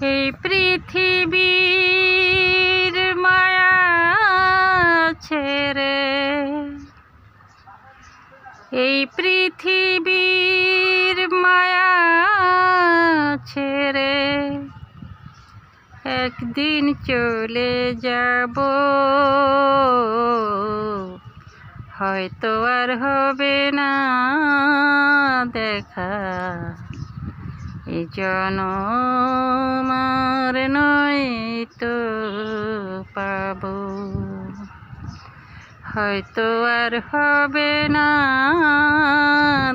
এই পৃথিবীর মায়া ছেড়ে, এই পৃথিবীর মায়া ছেড়ে একদিন চলে যাব, হয়তো আর হবে না দেখা। এই জনম আর নয় তো পাবো, হয়তো আর হবে না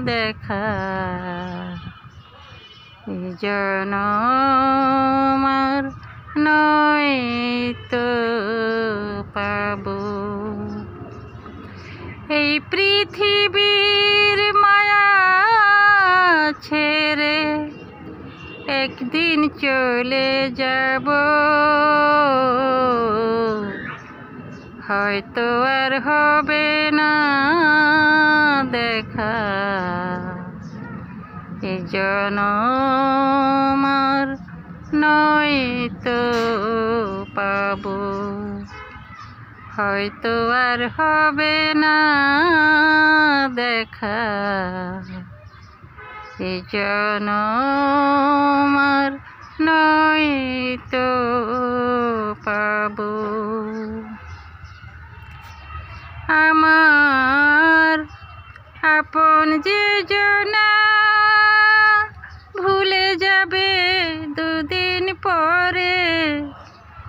দেখা। এই জনম আর নয় তো পাবো। এই পৃথিবীর মায়া ছেড়ে একদিন চলে যাব, হয়তো আর হবে না দেখা। এই জনম আর নয় তো পাবো, হয়তো আর হবে না দেখা। এই জনম আর নয় তো পাবো। আমার আপন যে জনা ভুলে যাবে দুদিন পরে,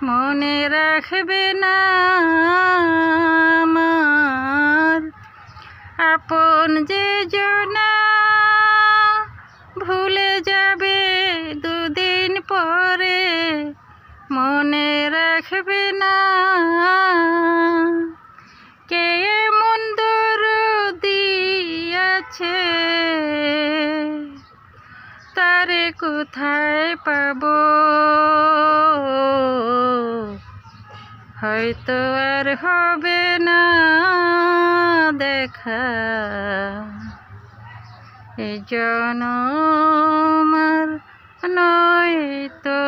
মনে রাখবে না আমার আপন যে জনা ভুলে যাবে দুদিন পরে, মনে রাখবে না। কে এমন দরদি আছে, তারে কোথায় পাবো, হয়তো আর হবে না দেখা। এই জনম আর নয় তো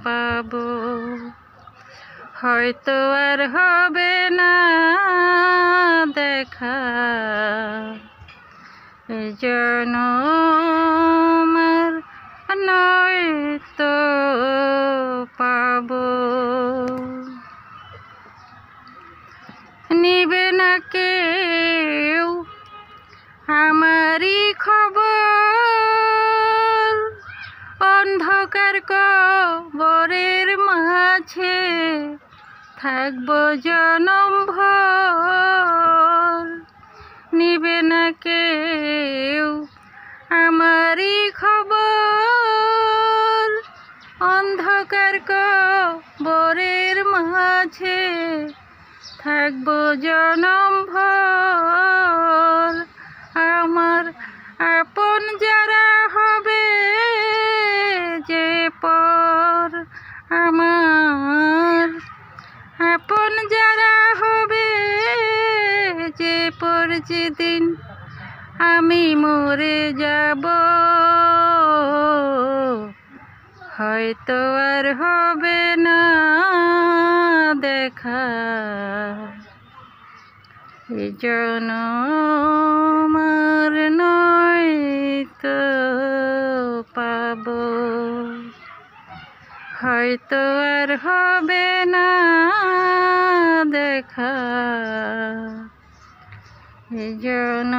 পাবো, হয়তো আর হবে না দেখা। এই জনম আর নয় তো পাবো। নিবে না কেউ আমারই খবর, অন্ধকার কবরের মাঝে থাকবো জনম ভর। নিবে না কেউ আমারই খবর, অন্ধকার কবরের মাঝে থাকবো জনম ভর। আমার আপন যারা হবে যে পর, আমার আপন যারা হবে যে পর, যেদিন আমি মরে যাব, হয়তো আর হবে না দেখা। এই জনম আর নয় তো পাবো, হয়তো আর হবে না দেখা। এই জনম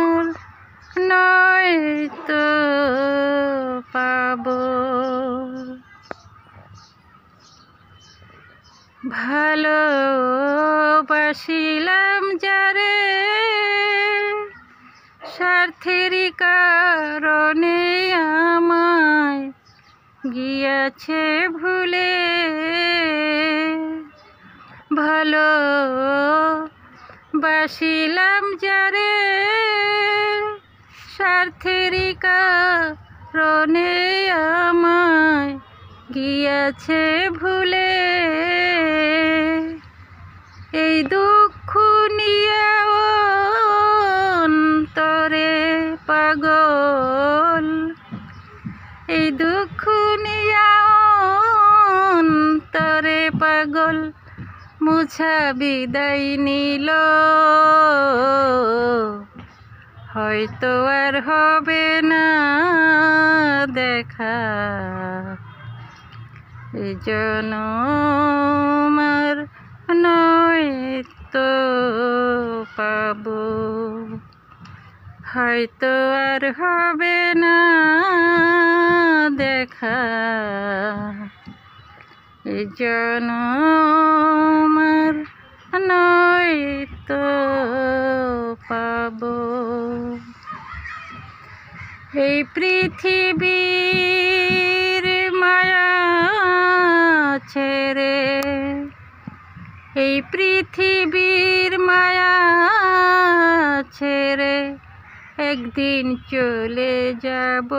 আর নয় তো পাবো। ভালোবাসিলাম যারে স্বার্থের কারণে আমায় গিয়াছে ভুলে, ভালোবাসিলাম যারে স্বার্থের কারণে আমায় গিয়াছে ভুলে। এই দুঃখ নিয়ে অন্তরে পাগল এই দুঃখ নিয়া অন্তরে পাগল মুছা বিদায় নিল, হয়তো আর হবে না দেখা, এই জনম আর নয়তো পাবো, হয়তো আর হবে না দেখা, এই জনম আর নয়তো পাবো। এই পৃথিবীর মায়া ছেড়ে, এই পৃথিবীর মায়া ছেড়ে একদিন চলে যাব,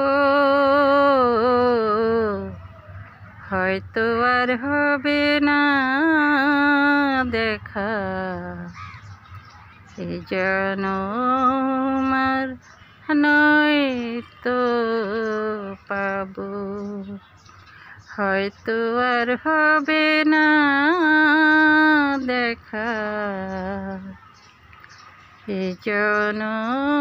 হয়তো আর হবে না দেখা, এই জনম আর নয়তো পাবো, হয়তো আর হবে না দেখা, এই জনম